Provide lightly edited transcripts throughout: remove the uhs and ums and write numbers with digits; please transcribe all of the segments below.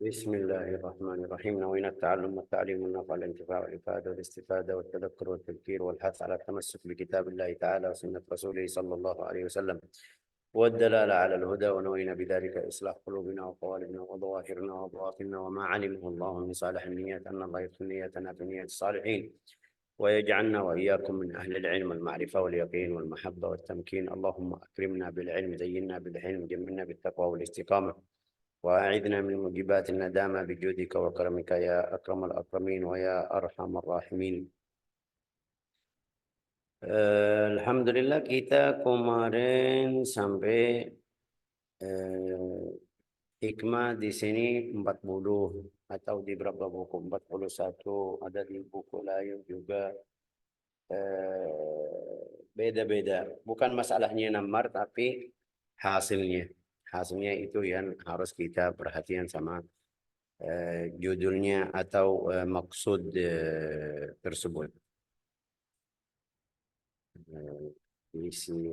بسم الله الرحمن الرحيم. نوينا التعلم والتعليم والنفع والانتفاع والإفادة والاستفادة والتذكر والتذكير والحث على التمسك بكتاب الله تعالى وسنة رسوله صلى الله عليه وسلم والدلالة على الهدى. ونوينا بذلك إصلاح قلوبنا وقوالبنا وظواهرنا وبواطننا وما علمه الله من صالح النيات أن الله يدخل نيتنا في نية الصالحين ويجعلنا وإياكم من أهل العلم والمعرفة واليقين والمحبة والتمكين. اللهم أكرمنا بالعلم، زينا بالحلم، جملنا بالتقوى والاستقامة، وأعذنا من موجبات الندامة بجودك وكرمك يا أكرم الأكرمين ويا أرحم الراحمين. Alhamdulillah, kita kemarin sampai hikmah di sini 40 atau di berapa buku, 41, ada di buku lain juga beda-beda. Bukan masalahnya nomor tapi hasilnya. Hasilnya itu yang harus kita perhatian sama judulnya atau maksud tersebut. Di sini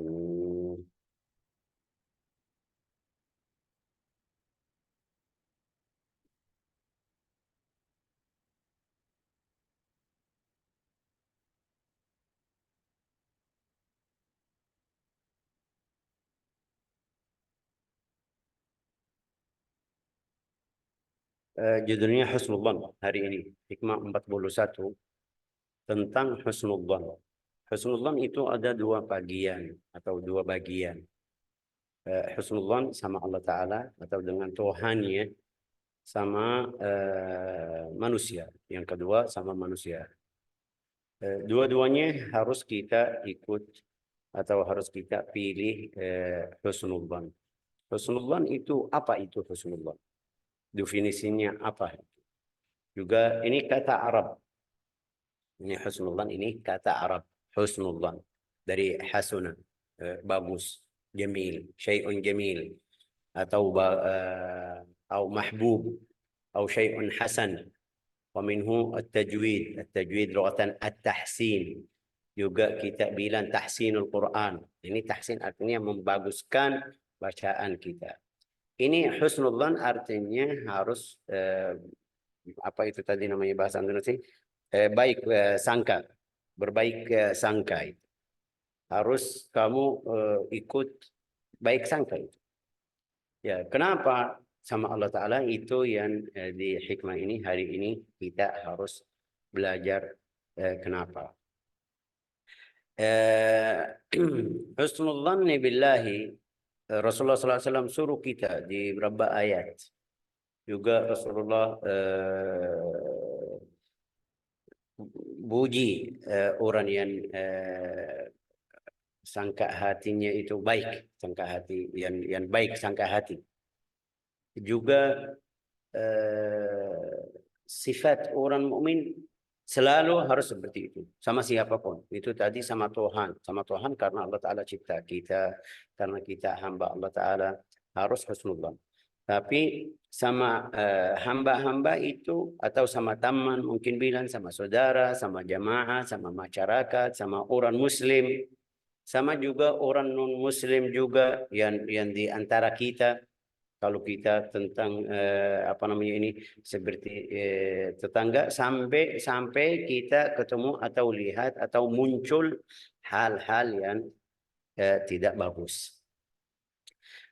judulnya Husnul Dhan hari ini, hikmah 41 tentang Husnul Dhan. Husnul Dhan itu ada dua bagian atau dua bagian. Husnul Dhan sama Allah Ta'ala atau dengan Tuhannya, sama manusia. Yang kedua sama manusia. Dua-duanya harus kita ikut atau harus kita pilih Husnul Dhan. Husnul Dhan itu apa itu Husnul Dhan? Definisinya apa? Juga ini kata Arab. Ini Husnul Dhan, ini kata Arab. Husnul Dhan dari hasuna, bagus, jamil, syai'un jamil, atau mahbub, atau syai'un hasan. Wa minhu at-tajwid. At-tajwid lughatan at-tahsin. Juga kita bilang tahsinul Quran. Ini tahsin artinya membaguskan bacaan kita. Ini Husnul Dhan artinya harus apa itu tadi namanya bahasa Indonesia? Baik sangka, berbaik sangka itu. Harus kamu ikut baik sangka itu. Ya, kenapa sama Allah Ta'ala itu yang di hikmah ini hari ini kita harus belajar kenapa. Husnul Dhanni billahi, Rasulullah SAW suruh kita di beberapa ayat. Juga Rasulullah puji orang yang sangka hatinya itu baik, sangka hati yang baik, sangka hati. Juga sifat orang mukmin selalu harus seperti itu, sama siapapun. Itu tadi sama Tuhan karena Allah Ta'ala cipta kita, karena kita hamba Allah Ta'ala, harus husnul dhan. Tapi sama hamba-hamba itu atau sama teman, mungkin bilang sama saudara, sama jamaah, sama masyarakat, sama orang muslim, sama juga orang non muslim juga yang di antara kita. Kalau kita tentang apa namanya ini seperti tetangga, sampai kita ketemu atau lihat atau muncul hal-hal yang tidak bagus.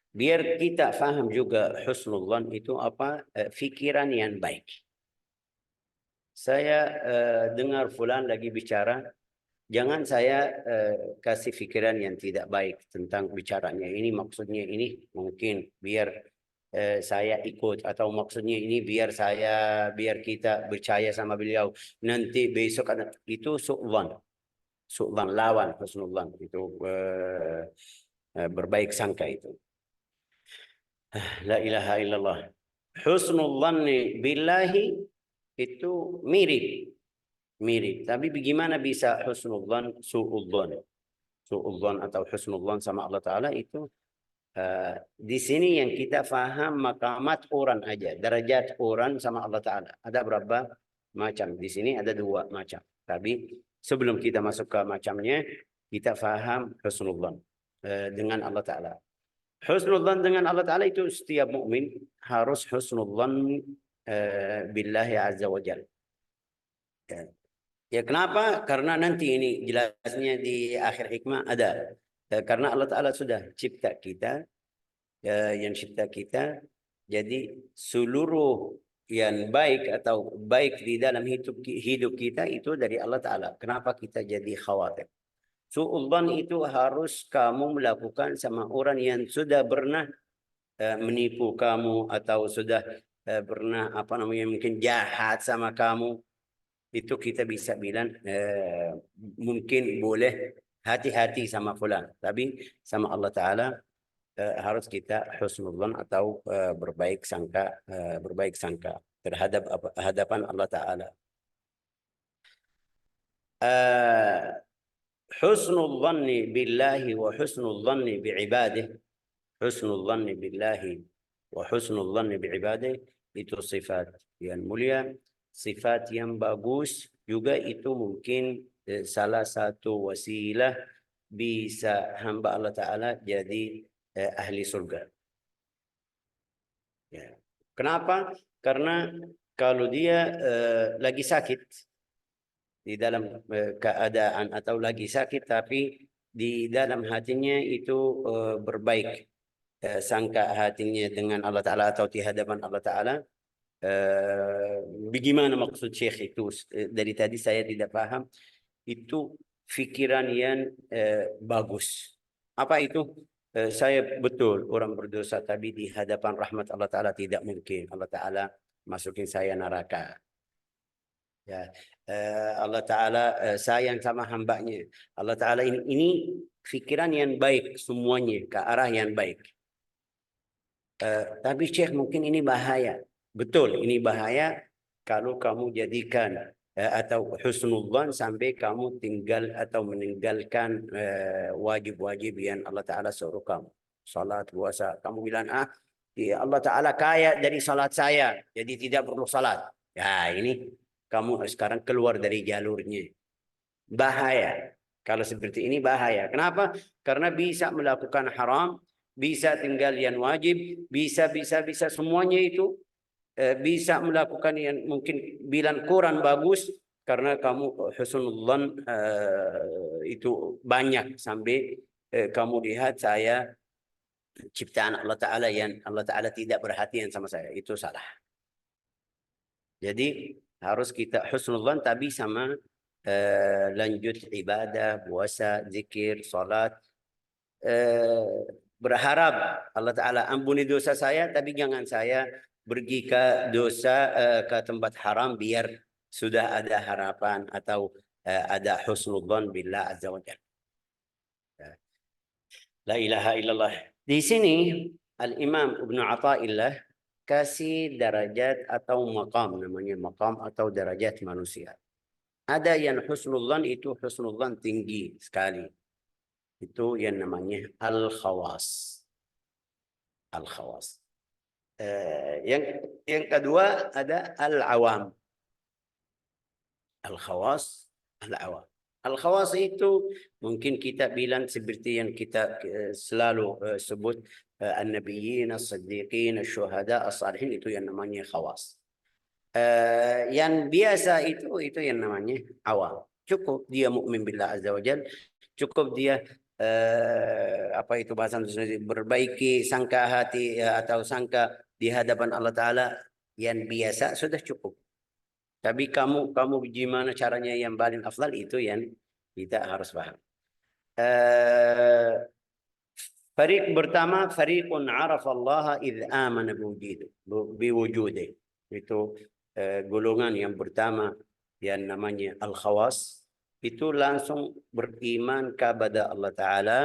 Biar kita faham juga husnul dhan itu apa, fikiran yang baik. Saya dengar fulan lagi bicara, jangan saya kasih fikiran yang tidak baik tentang bicaranya. Ini maksudnya ini mungkin biar saya ikut, atau maksudnya ini biar kita percaya sama beliau. Nanti besok ada itu su'dhan lawan husnul dhan itu berbaik sangka itu. La ilaha illallah. Husnul dhanni billahi itu mirip. Tapi bagaimana bisa husnul dhan, su'ul dhan atau husnul dhan sama Allah Ta'ala itu di sini yang kita faham maqamat orang aja, derajat orang sama Allah Ta'ala. Ada berapa macam? Di sini ada dua macam. Tapi sebelum kita masuk ke macamnya, kita faham husnul dhan dengan Allah Ta'ala. Husnul dhan dengan Allah Ta'ala itu setiap mukmin harus husnul dhan billahi azza wa jalla. Ya, kenapa? Karena nanti ini jelasnya di akhir hikmah ada. Karena Allah Ta'ala sudah cipta kita, yang cipta kita, jadi seluruh yang baik atau baik di dalam hidup kita itu dari Allah Ta'ala. Kenapa kita jadi khawatir? Su'udzan itu harus kamu melakukan sama orang yang sudah pernah menipu kamu atau sudah pernah mungkin jahat sama kamu. Itu kita bisa bilang mungkin boleh hati-hati sama fulan, tapi sama Allah Ta'ala harus kita husnudzan atau berbaik sangka terhadap hadapan Allah Ta'ala. Husnul dhanni billahi wa husnul dhanni bi'ibadih, husnul dhanni billahi wa husnul dhanni bi'ibadih itu sifat yang mulia. Sifat yang bagus juga itu mungkin salah satu wasilah bisa hamba Allah Ta'ala jadi ahli surga. Ya. Kenapa? Karena kalau dia lagi sakit, di dalam keadaan atau lagi sakit, tapi di dalam hatinya itu berbaik, sangka hatinya dengan Allah Ta'ala atau di hadapan Allah Ta'ala. Bagaimana maksud Syekh itu? Dari tadi saya tidak paham. Itu fikiran yang bagus. Apa itu? Saya betul orang berdosa, tapi di hadapan rahmat Allah Ta'ala tidak mungkin Allah Ta'ala masukin saya neraka. Ya, Allah Ta'ala sayang sama hambanya. Allah Ta'ala ini fikiran yang baik semuanya, ke arah yang baik. Tapi Syekh mungkin ini bahaya. Betul, ini bahaya kalau kamu jadikan atau husnudzan sampai kamu tinggal atau meninggalkan wajib-wajib yang Allah Ta'ala suruh kamu. Salat, puasa. Kamu bilang, ya Allah Ta'ala kaya dari salat saya, jadi tidak perlu salat. Ya, ini kamu sekarang keluar dari jalurnya. Bahaya. Kalau seperti ini bahaya. Kenapa? Karena bisa melakukan haram, bisa tinggal yang wajib, bisa semuanya itu bisa melakukan yang mungkin bilang kurang bagus karena kamu husnudzan itu banyak sampai kamu lihat saya ciptaan Allah Ta'ala yang Allah Ta'ala tidak perhatian sama saya, itu salah. Jadi harus kita husnudzan tapi sama lanjut ibadah, puasa, zikir, salat, berharap Allah Ta'ala ampuni dosa saya, tapi jangan saya pergi ke dosa ke tempat haram biar sudah ada harapan atau ada husnudzan billah azza wa jalla. La ilaha illallah. Di sini Al-Imam Ibnu Athaillah kasih derajat atau maqam, namanya maqam atau derajat manusia. Ada yang husnudzan itu husnudzan tinggi sekali. Itu yang namanya al-khawas. Al-khawas. Yang kedua ada al-awam. Al-khawas, al-awam. Al-khawas itu mungkin kita bilang seperti yang kita selalu sebut an-nabiyyin, as-siddiqin, asy-syuhada, as-salihin, itu yang namanya khawas. Yang biasa itu yang namanya awam. Cukup dia mukmin billah azza wajalla, cukup dia apa itu bahasa berbaiki sangka hati atau sangka di hadapan Allah Ta'ala yang biasa sudah cukup. Tapi kamu gimana caranya yang paling afdal, itu yang kita harus paham. Fariq pertama, fariqun arafa Allah idh amana biwujudih. Itu golongan yang pertama yang namanya al-khawas, itu langsung beriman kepada Allah Ta'ala,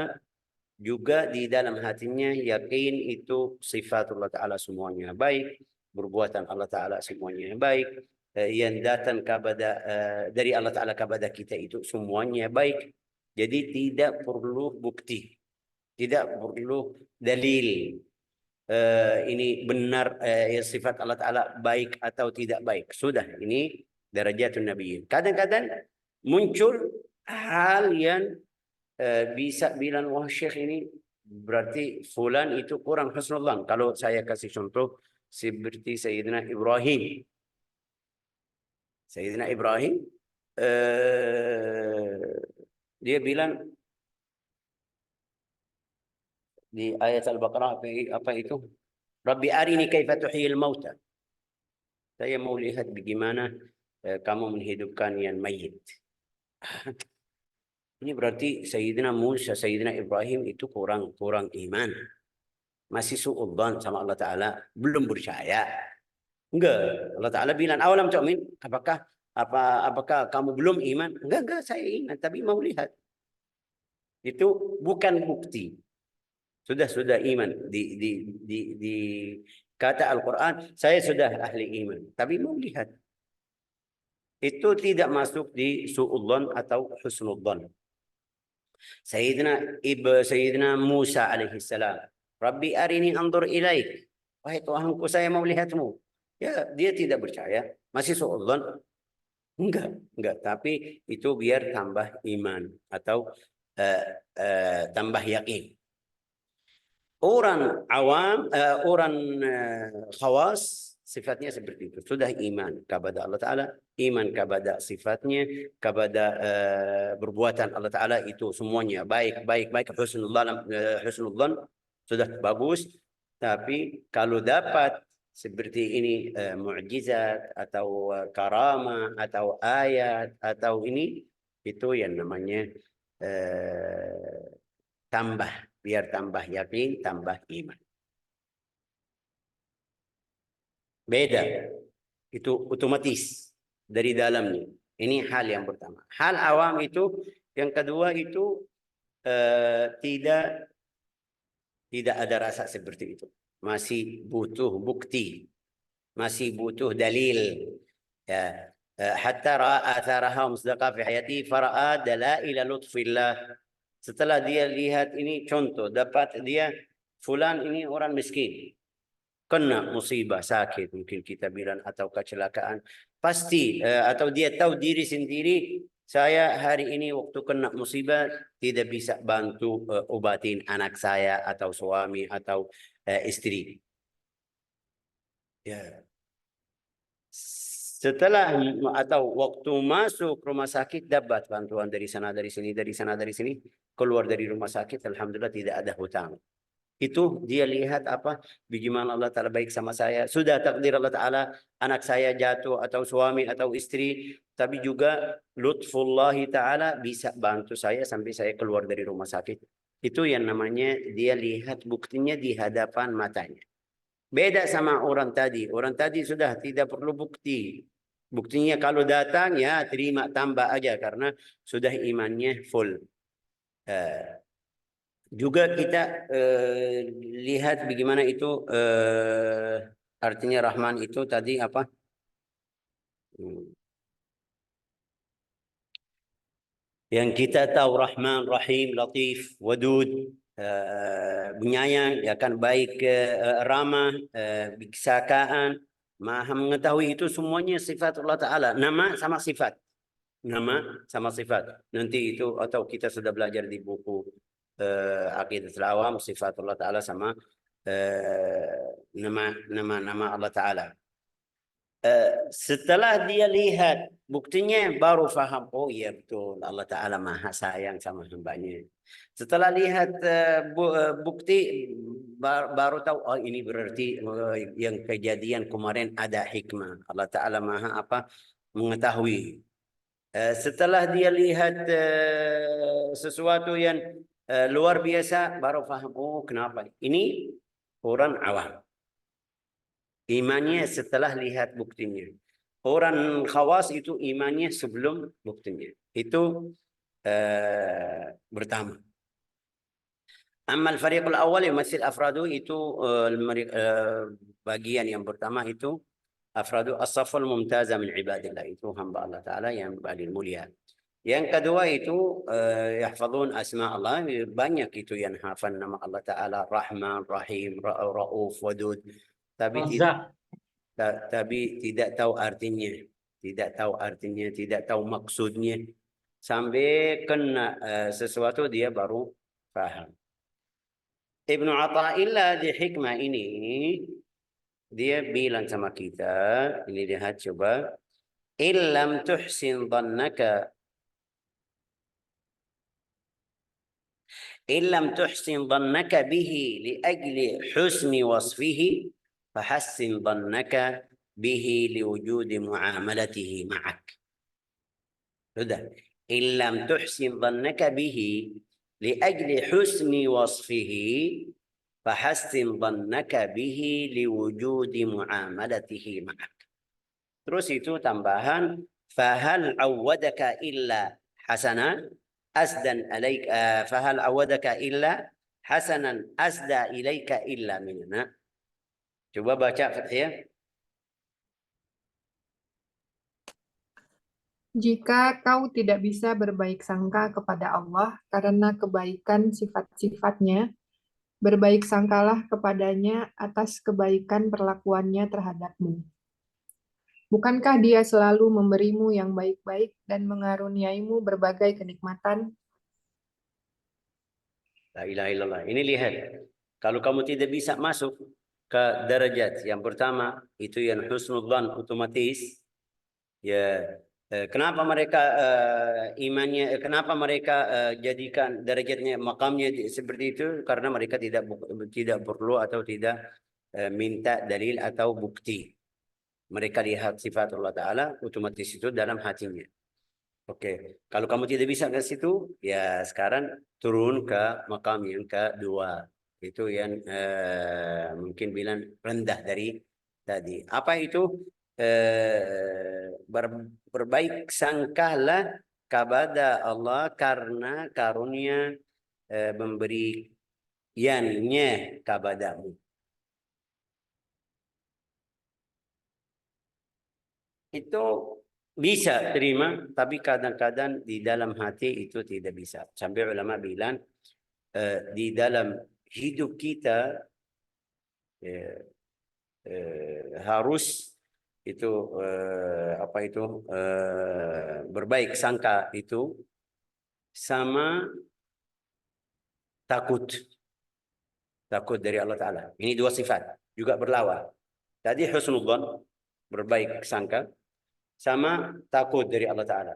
juga di dalam hatinya yakin itu sifat Allah Ta'ala semuanya baik, perbuatan Allah Ta'ala semuanya baik, yang datang kepada dari Allah Ta'ala kepada kita itu semuanya baik. Jadi tidak perlu bukti, tidak perlu dalil ini benar sifat Allah Ta'ala baik atau tidak baik. Sudah, ini derajatun nabiyyin. Kadang-kadang muncul hal yang bisa bilang, wah Syekh ini berarti fulan itu kurang husnudzan. Kalau saya kasih contoh, seperti Sayyidina Ibrahim. Sayyidina Ibrahim dia bilang di ayat Al-Baqarah apa itu? Rabbi arini kaifa tuhyil mauta. Saya mau lihat bagaimana kamu menghidupkan yang mayit. Ini berarti Sayyidina Musa, Sayyidina Ibrahim itu kurang iman. Masih suudzon sama Allah Ta'ala. Belum percaya. Enggak. Allah Ta'ala bilang, awalam tu'min? Apakah kamu belum iman? Enggak, saya iman. Tapi mau lihat. Itu bukan bukti. Sudah iman. Di kata Al-Quran, saya sudah ahli iman. Tapi mau lihat. Itu tidak masuk di suudzon atau husnudzon. Sayyidina Musa alaihi salam. Rabbi arini anzur ilaik. Wahai Tuhanku, saya mau lihatmu. Ya, dia tidak percaya. Masih suudzon? Enggak. Tapi itu biar tambah iman atau tambah yakin. Orang awam, orang khawas sifatnya seperti itu. Sudah iman kepada Allah Ta'ala, iman kepada sifatnya, kepada perbuatan Allah Ta'ala itu semuanya baik. Husnudzan sudah bagus. Tapi kalau dapat seperti ini mukjizat atau karamah atau ayat atau ini, itu yang namanya tambah, biar tambah yakin, tambah iman. Beda. Itu otomatis dari dalamnya. Ini hal yang pertama. Hal awam itu, yang kedua itu tidak ada rasa seperti itu. Masih butuh bukti. Masih butuh dalil. Ya. Hatta ra'a atharaha musdaqa fi hayati fara'a dalaila lutfillah. Setelah dia lihat ini contoh, dapat dia fulan ini orang miskin. Kena musibah, sakit mungkin kita bilang atau kecelakaan. Pasti atau dia tahu diri sendiri, saya hari ini waktu kena musibah tidak bisa bantu obatin anak saya atau suami atau istri. Ya. Setelah atau waktu masuk rumah sakit dapat bantuan dari sana dari sini, keluar dari rumah sakit alhamdulillah tidak ada hutang. Itu dia lihat apa bagaimana Allah Ta'ala baik sama saya. Sudah takdir Allah Ta'ala anak saya jatuh atau suami atau istri, tapi juga lutfullah Ta'ala bisa bantu saya sampai saya keluar dari rumah sakit. Itu yang namanya dia lihat buktinya di hadapan matanya. Beda sama orang tadi. Orang tadi sudah tidak perlu bukti. Buktinya kalau datang ya terima tambah aja karena sudah imannya full. Juga kita lihat bagaimana itu artinya Rahman itu tadi apa? Yang kita tahu Rahman, Rahim, Latif, Wadud, penyayang, ya kan baik, ramah, bijaksaan, maha mengetahui, itu semuanya sifat Allah Ta'ala. Nama sama sifat. Nama sama sifat. Nanti itu atau kita sudah belajar di buku Aqidatul Awam, sifat Allah Ta'ala sama nama Allah Ta'ala. Setelah dia lihat buktinya baru faham, oh iya betul Allah Ta'ala maha sayang sama hambanya. Setelah lihat bukti baru tahu, oh ini berarti yang kejadian kemarin ada hikmah. Allah Ta'ala maha apa mengetahui. Setelah dia lihat sesuatu yang luar biasa baru faham, oh kenapa ini orang awam. Imannya setelah lihat buktinya. Orang khawas itu imannya sebelum buktinya. Itu pertama. Amal fariqul awal yumassil afradu itu bagian yang pertama itu afradu as-safal mumtaza min ibadillah, itu hamba Allah Ta'ala yang paling mulia. Yang kedua itu yahfazun asma Allah, banyak itu yang hafal nama Allah Ta'ala, Rahman, Rahim, Rauf, Wadud. Tapi tidak tahu artinya, tidak tahu maksudnya. Sampai kena sesuatu dia baru paham. Ibnu Athaillah di hikmah ini dia bilang sama kita, ini lihat coba, illam tuhsin dhannaka illam tuhsin dhannaka bihi li ajli husni wasfihi fahassin dhannaka bihi liwujudi muamalatihi ma'ak. Sudah. Illam tuhsin dhannaka bihi li ajli husni wasfihi fahassin dhannaka bihi liwujudi muamalatihi ma'ak. Terus itu tambahan fahal awadaka illa hasana asdan alaika fahal awadaka illa hasanan asda ilaika illa minna. Coba baca Fathia. Jika kau tidak bisa berbaik sangka kepada Allah karena kebaikan sifat-sifatnya, berbaik sangkalah kepadanya atas kebaikan perlakuannya terhadapmu. Bukankah dia selalu memberimu yang baik-baik dan mengaruniaimu berbagai kenikmatan? La ilaha illallah. Ini lihat. Kalau kamu tidak bisa masuk ke derajat yang pertama, itu yang husnudzan otomatis, ya kenapa mereka imannya kenapa mereka jadikan derajatnya makamnya seperti itu, karena mereka tidak perlu atau tidak minta dalil atau bukti. Mereka lihat sifat Allah Ta'ala otomatis itu dalam hatinya. Oke, kalau kamu tidak bisa ke situ, ya sekarang turun ke makam yang kedua. Itu yang mungkin bilang rendah dari tadi. Apa itu? Berbaik sangkalah kepada Allah karena karunia memberiannya kepadamu. Itu bisa terima, tapi kadang-kadang di dalam hati itu tidak bisa. Sampai ulama bilang di dalam hidup kita harus itu apa itu berbaik sangka itu sama takut dari Allah Ta'ala. Ini dua sifat juga berlawan. Tadi husnudzan, berbaik sangka, sama takut dari Allah Ta'ala.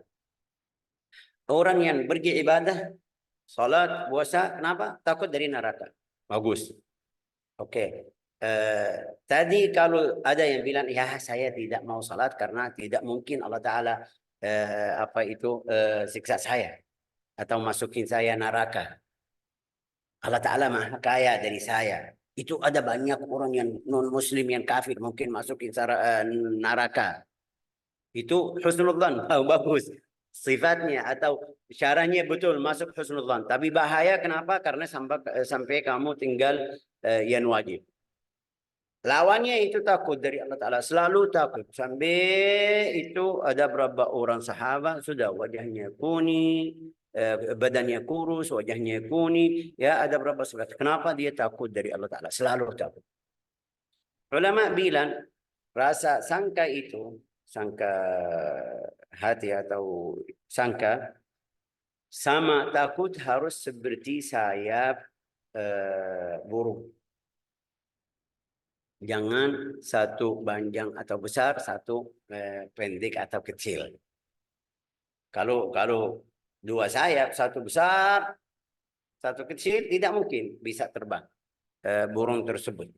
Orang yang pergi ibadah, salat, puasa, kenapa? Takut dari neraka. Bagus. Oke. Tadi kalau ada yang bilang, ya saya tidak mau salat karena tidak mungkin Allah Ta'ala apa itu siksa saya atau masukin saya neraka. Allah Ta'ala maha kaya dari saya. Itu ada banyak orang yang non-muslim yang kafir mungkin masukin neraka. Itu husnudzan, bagus. Sifatnya atau syarahnya betul masuk husnudzan. Tapi bahaya kenapa? Karena sampai kamu tinggal yang wajib. Lawannya itu takut dari Allah Ta'ala. Selalu takut. Sampai itu ada berapa orang sahabat sudah wajahnya kuning, badannya kurus, wajahnya kuning. Ya ada berapa sahabat. Kenapa dia takut dari Allah Ta'ala? Selalu takut. Ulama bilang rasa sangka itu, sangka hati atau sangka sama takut harus seperti sayap burung. Jangan satu panjang atau besar, satu pendek atau kecil. Kalau dua sayap, satu besar, satu kecil, tidak mungkin bisa terbang burung tersebut.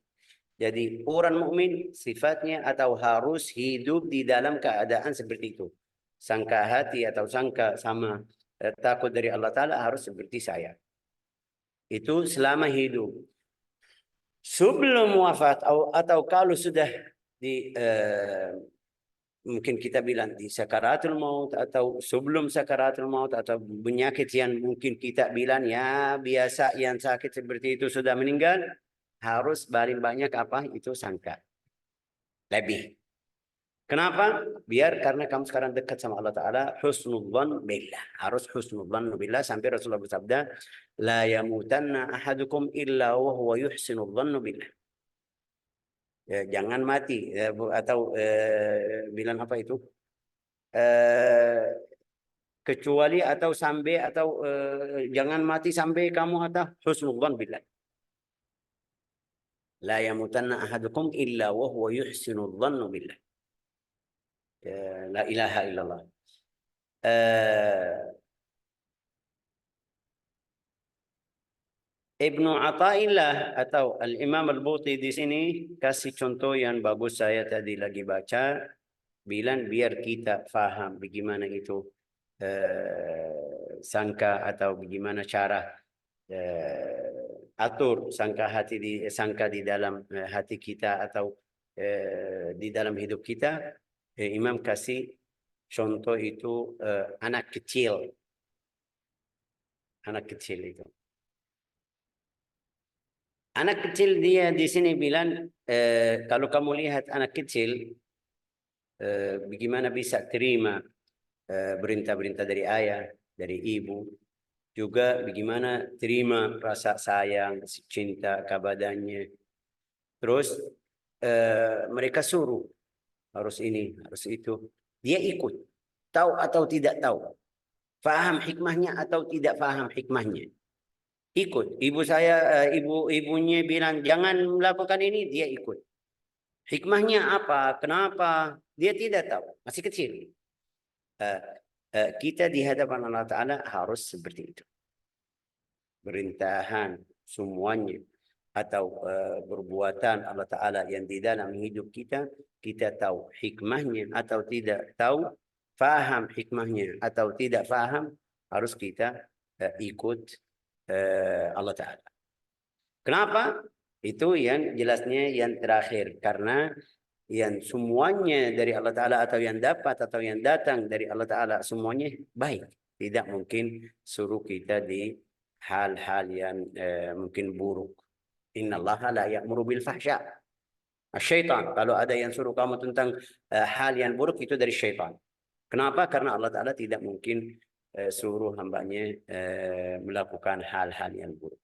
Jadi orang mukmin sifatnya atau harus hidup di dalam keadaan seperti itu. Sangka hati atau sangka sama takut dari Allah Ta'ala harus seperti saya. Itu selama hidup. Sebelum wafat atau kalau sudah di mungkin kita bilang di sakaratul maut atau sebelum sakaratul maut atau penyakit yang mungkin kita bilang ya biasa yang sakit seperti itu sudah meninggal, harus paling banyak apa itu sangka lebih. Kenapa? Biar karena kamu sekarang dekat sama Allah Ta'ala, husnudzan billah. Harus husnudzan billah sampai Rasulullah bersabda, la yamutanna ahadukum illa wa huwa yuhsinudzan billah. Ya, jangan mati atau bilang apa itu? Kecuali atau sampai atau jangan mati sampai kamu atau husnudzan billah. La yamutanna ahadukum illa wa huwa yuhsinu dhannu billah. La ilaha illallah. Ibnu Athaillah atau Al-Imam Al-Buti di sini kasih contoh yang bagus, saya tadi lagi baca, biar kita faham bagaimana itu sangka atau bagaimana cara atur sangka di dalam hati kita atau di dalam hidup kita. Imam kasih contoh itu anak kecil itu. Anak kecil dia di sini bilang, kalau kamu lihat anak kecil, bagaimana bisa terima perintah-perintah dari ayah, dari ibu, juga bagaimana terima rasa sayang, cinta kepadanya. Terus mereka suruh harus ini, harus itu, dia ikut, tahu atau tidak tahu, faham hikmahnya atau tidak faham hikmahnya. Ikut. Ibunya bilang jangan melakukan ini, dia ikut. Hikmahnya apa? Kenapa? Dia tidak tahu. Masih kecil. Kita di hadapan Allah Ta'ala harus seperti itu. Perintahan semuanya atau perbuatan Allah Ta'ala yang di dalam hidup kita, kita tahu hikmahnya atau tidak tahu, faham hikmahnya atau tidak faham, harus kita ikut Allah Ta'ala. Kenapa? Itu yang jelasnya yang terakhir. Karena yang semuanya dari Allah Ta'ala atau yang dapat atau yang datang dari Allah Ta'ala semuanya baik. Tidak mungkin suruh kita di hal-hal yang mungkin buruk. Inna Allah la ya'muru bil fahsya. Syaitan. Kalau ada yang suruh kamu tentang hal yang buruk, itu dari syaitan. Kenapa? Karena Allah Ta'ala tidak mungkin suruh hambanya melakukan hal-hal yang buruk.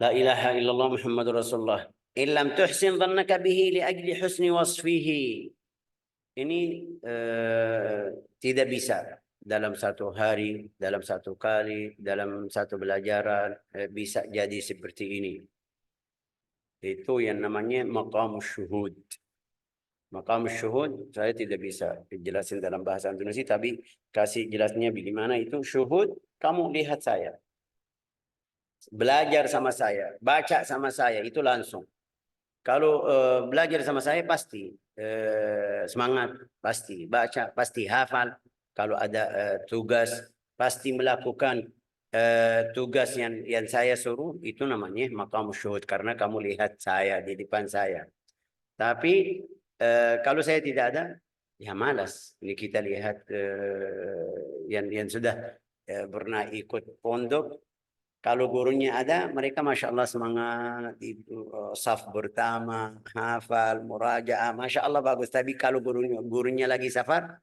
La ilaha illallah Muhammadur Rasulullah. Illam tuhsin dhannaka bihi li ajli husni wasfihi. Ini tidak bisa dalam satu hari, dalam satu kali, dalam satu belajaran bisa jadi seperti ini. Itu yang namanya maqam syuhud. Maqam syuhud saya tidak bisa jelasin dalam bahasa Indonesia, tapi kasih jelasnya bagaimana itu syuhud. Kamu lihat saya, belajar sama saya, baca sama saya, itu langsung. Kalau belajar sama saya pasti semangat, pasti baca, pasti hafal. Kalau ada tugas, pasti melakukan tugas yang saya suruh. Itu namanya maqam syuhud, karena kamu lihat saya di depan saya. Tapi kalau saya tidak ada, ya malas. Ini kita lihat yang sudah pernah ikut pondok. Kalau gurunya ada, mereka Masya Allah semangat, itu saf pertama, hafal, murajaah, Masya Allah bagus. Tapi kalau gurunya lagi safar,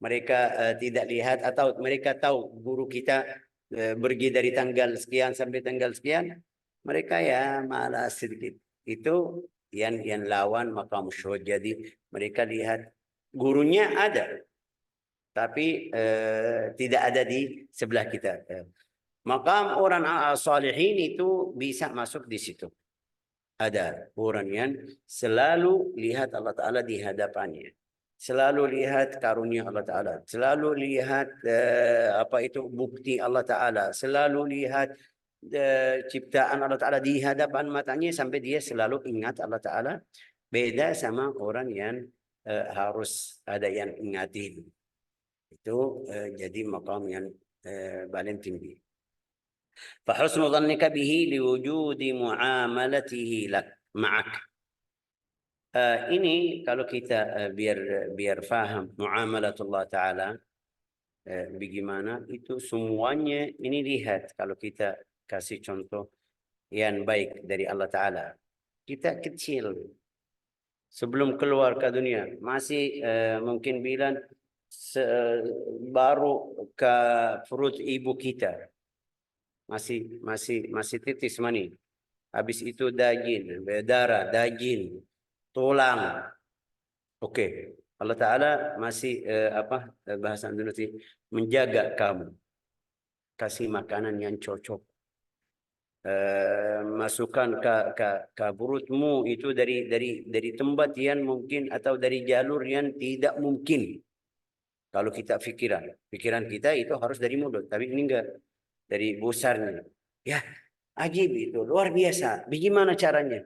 mereka tidak lihat, atau mereka tahu guru kita pergi dari tanggal sekian sampai tanggal sekian, mereka ya malas sedikit. Itu yang lawan maqam syuhud. Jadi mereka lihat gurunya ada, tapi tidak ada di sebelah kita. Maqam orang salihin itu bisa masuk di situ. Ada orang yang selalu lihat Allah Ta'ala di hadapannya. Selalu lihat karunia Allah Ta'ala. Selalu lihat apa itu bukti Allah Ta'ala. Selalu lihat ciptaan Allah Ta'ala di hadapan matanya, sampai dia selalu ingat Allah Ta'ala. Beda sama orang yang harus ada yang ingatin. Itu jadi maqam yang paling tinggi. فحسن ظنك به لوجود معاملته لك معك. Ini kalau kita biar faham muamalatullah Ta'ala bagaimana itu semuanya. Ini lihat, kalau kita kasih contoh yang baik dari Allah Ta'ala. Kita kecil, sebelum keluar ke dunia, masih mungkin bilang baru ke perut ibu kita, masih titis mani. Habis itu daging, darah, daging, tulang. Oke. Allah Ta'ala masih bahasa Indonesia, menjaga kamu. Kasih makanan yang cocok. masukkan ke perutmu itu dari tempat yang mungkin atau dari jalur yang tidak mungkin. Kalau kita pikiran kita itu harus dari mulut, tapi ini enggak, dari busarnya. Ya, ajib itu, luar biasa. Bagaimana caranya?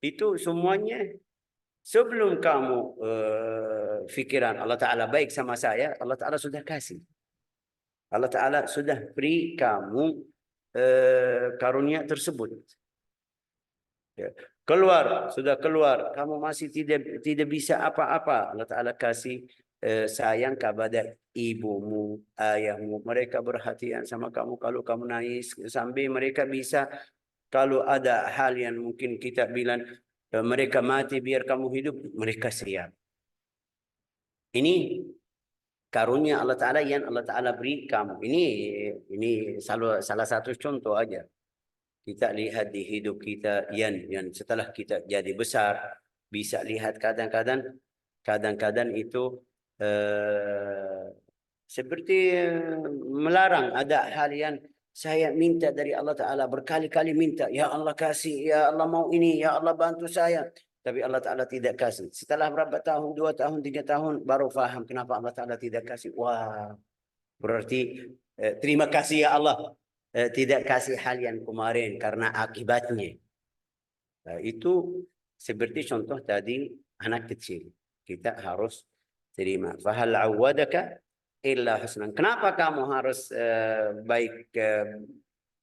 Itu semuanya sebelum kamu pikiran Allah Ta'ala baik sama saya, Allah Ta'ala sudah kasih. Allah Ta'ala sudah beri kamu karunia tersebut. Ya. Sudah keluar, kamu masih tidak bisa apa-apa. Allah Ta'ala kasih sayang kepada ibumu, ayahmu. Mereka perhatian sama kamu kalau kamu nangis. Sampai mereka bisa, kalau ada hal yang mungkin kita bilang, mereka mati biar kamu hidup, mereka siap. Ini karunia Allah Ta'ala yang Allah Ta'ala beri kamu. Ini salah satu contoh aja. Kita lihat di hidup kita yang setelah kita jadi besar, bisa lihat kadang-kadang itu seperti melarang. Ada hal yang saya minta dari Allah Ta'ala, berkali-kali minta, ya Allah kasih, ya Allah mau ini, ya Allah bantu saya. Tapi Allah Ta'ala tidak kasih. Setelah berapa tahun, 2 tahun, 3 tahun, baru faham kenapa Allah Ta'ala tidak kasih. Wah, berarti terima kasih ya Allah. Tidak kasih hal yang kemarin karena akibatnya. Itu seperti contoh tadi anak kecil. Kita harus terima. Fahal awadaka illa husnan. Kenapa kamu harus baik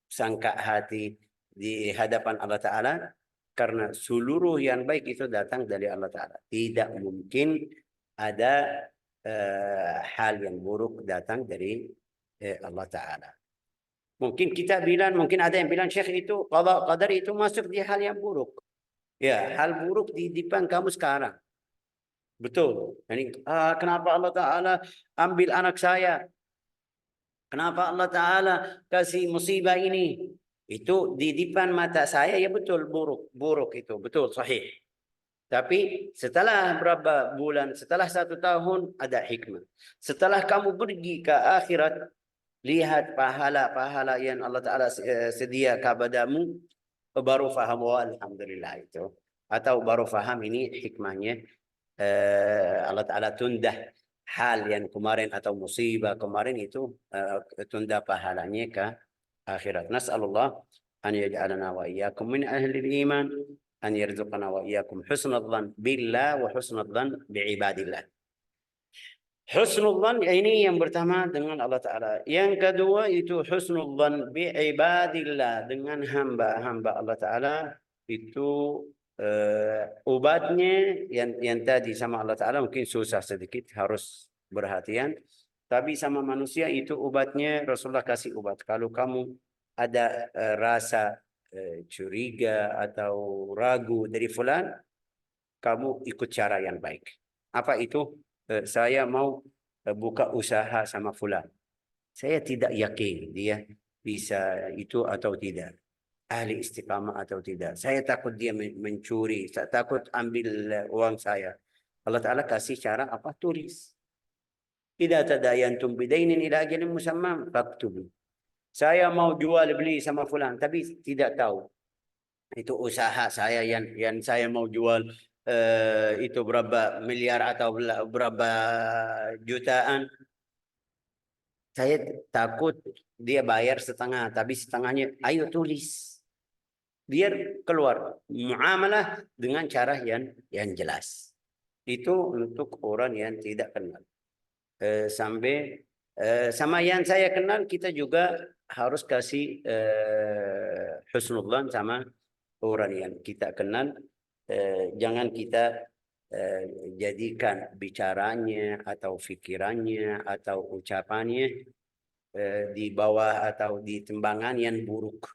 sangka hati di hadapan Allah Ta'ala? Karena seluruh yang baik itu datang dari Allah Ta'ala. Tidak mungkin ada hal yang buruk datang dari Allah Ta'ala. Mungkin kita bilang, mungkin ada yang bilang, Syekh itu qadar itu masuk di hal yang buruk. Ya, hal buruk di depan kamu sekarang. Betul. Jadi, kenapa Allah Ta'ala ambil anak saya? Kenapa Allah Ta'ala kasih musibah ini? Itu di depan mata saya, ya betul, buruk itu, betul, sahih. Tapi setelah berapa bulan, setelah 1 tahun, ada hikmah. Setelah kamu pergi ke akhirat, lihat pahala-pahala yang Allah Ta'ala sedia kepadamu, baru faham, oh, alhamdulillah itu. Atau baru faham ini hikmahnya, Allah Ta'ala tunda hal yang kemarin atau musibah kemarin itu, tunda pahalanya ke akhirat. Nas'alullah an yaj'alana wa iyyakum min ahli iman, an yarzuqana wa iyyakum husnadhan billah wa husnadhan bi'ibadillah. Husnudzan ini yang pertama dengan Allah Ta'ala. Yang kedua itu husnudzan bi'ibadillah, dengan hamba-hamba Allah Ta'ala. Itu obatnya yang tadi sama Allah Ta'ala mungkin susah sedikit, harus perhatian. Tapi sama manusia itu obatnya, Rasulullah kasih obat. Kalau kamu ada rasa curiga atau ragu dari fulan, kamu ikut cara yang baik. Apa itu? Saya mau buka usaha sama fulan. Saya tidak yakin dia bisa itu atau tidak. Ahli istiqamah atau tidak. Saya takut dia mencuri. Saya takut ambil uang saya. Allah Ta'ala kasih cara apa? Tulis. Idza tadayantum bidainin ila ajalin musamma faktubu. Saya mau jual beli sama fulan, tapi tidak tahu. Itu usaha saya yang saya mau jual itu berapa miliar atau berapa jutaan. Saya takut dia bayar setengah, tapi setengahnya ayo tulis. Biar keluar muamalah dengan cara yang jelas. Itu untuk orang yang tidak kenal. Sampai sama yang saya kenal, kita juga harus kasih husnudzan sama orang yang kita kenal. Jangan kita jadikan bicaranya atau pikirannya atau ucapannya di bawah atau di timbangan yang buruk.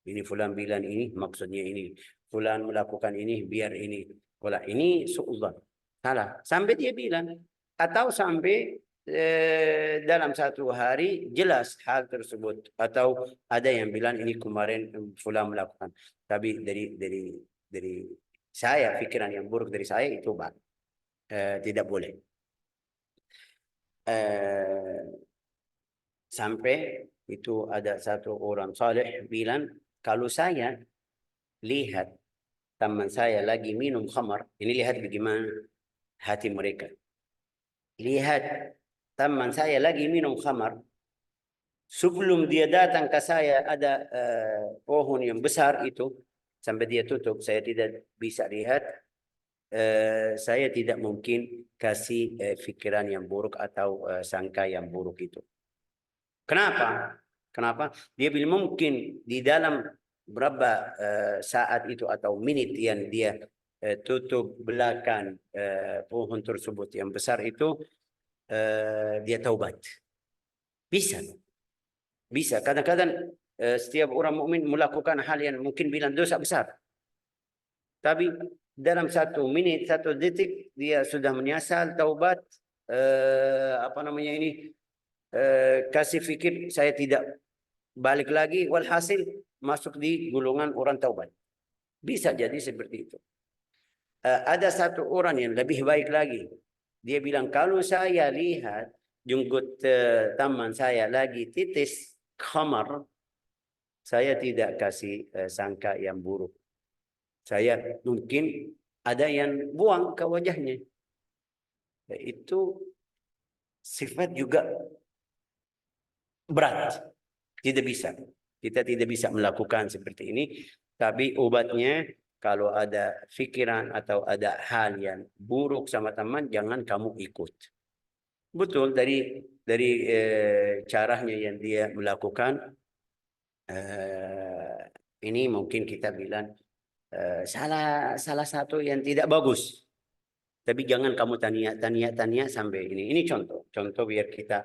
Ini fulan bilang ini, maksudnya ini. Fulan melakukan ini, biar ini. Fulan ini su'udzan. Salah. Sampai dia bilang. Atau sampai dalam 1 hari jelas hal tersebut. Atau ada yang bilang ini kemarin fulan melakukan. Tapi dari saya, pikiran yang buruk dari saya itu tidak boleh. Sampai itu ada satu orang saleh bilang, kalau saya lihat teman saya lagi minum khamar, ini lihat bagaimana hati mereka. Lihat teman saya lagi minum khamar, sebelum dia datang ke saya ada pohon yang besar itu, sampai dia tutup, saya tidak bisa lihat, saya tidak mungkin kasih pikiran yang buruk atau sangka yang buruk itu. Kenapa? Kenapa? Dia bilang mungkin di dalam berapa saat itu atau menit yang dia tutup belakang pohon tersebut yang besar itu, dia taubat. Bisa, bisa. Kadang-kadang setiap orang mukmin melakukan hal yang mungkin bilang dosa besar, tapi dalam 1 menit, 1 detik dia sudah menyesal, taubat, apa namanya ini, kasih fikir saya tidak balik lagi, walhasil masuk di golongan orang taubat. Bisa jadi seperti itu. Ada satu orang yang lebih baik lagi. Dia bilang, kalau saya lihat jenggot teman saya lagi titis khamar, saya tidak kasih sangka yang buruk. Saya mungkin ada yang buang ke wajahnya. Itu sifat juga berat. Tidak bisa. Kita tidak bisa melakukan seperti ini. Tapi obatnya, kalau ada pikiran atau ada hal yang buruk sama teman, jangan kamu ikut. Betul, dari caranya yang dia melakukan, ini mungkin kita bilang salah satu yang tidak bagus. Tapi jangan kamu tanya sampai ini. Ini contoh biar kita,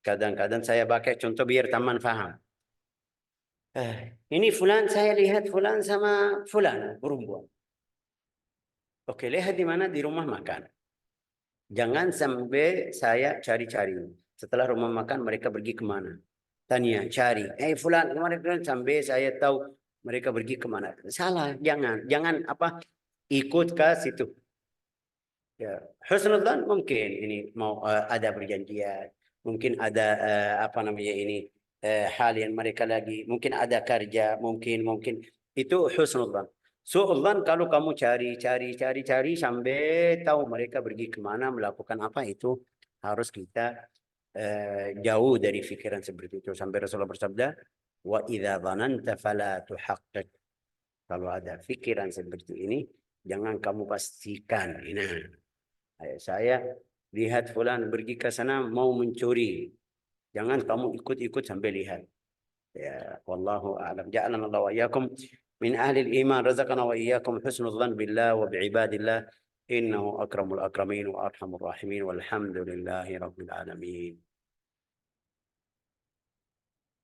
kadang-kadang saya pakai contoh biar teman paham. Ini fulan, saya lihat fulan sama fulan perempuan. Oke, lihat di mana? Di rumah makan. Jangan sampai saya cari-cari. Setelah rumah makan mereka pergi kemana? Tanya, cari. Fulan kemarin sampai saya tahu mereka pergi kemana. Salah, jangan apa ikut ke situ. Ya, husnudzan mungkin ini mau ada perjanjian, mungkin ada apa namanya ini hal yang mereka lagi, mungkin ada kerja, mungkin itu husnudzan. Suudzan kalau kamu cari sampai tahu mereka pergi kemana, melakukan apa, itu harus kita jauh dari pikiran seperti itu. Sampai Rasulullah bersabda, wa idza dhananta fala tuhaqqiq. Kalau ada pikiran seperti ini, jangan kamu pastikan. Saya lihat fulan pergi ke sana mau mencuri. Jangan kamu ikut-ikut sampai lihat. Ya, wallahu a'lam. Ja'alana Allah wa iyyakum min ahli al-iman, razaqana wa iyyakum husnul dhann billah wa bi'ibadillah. Innahu akramul akramin wa arhamur rahimin walhamdulillahi rabbil alamin.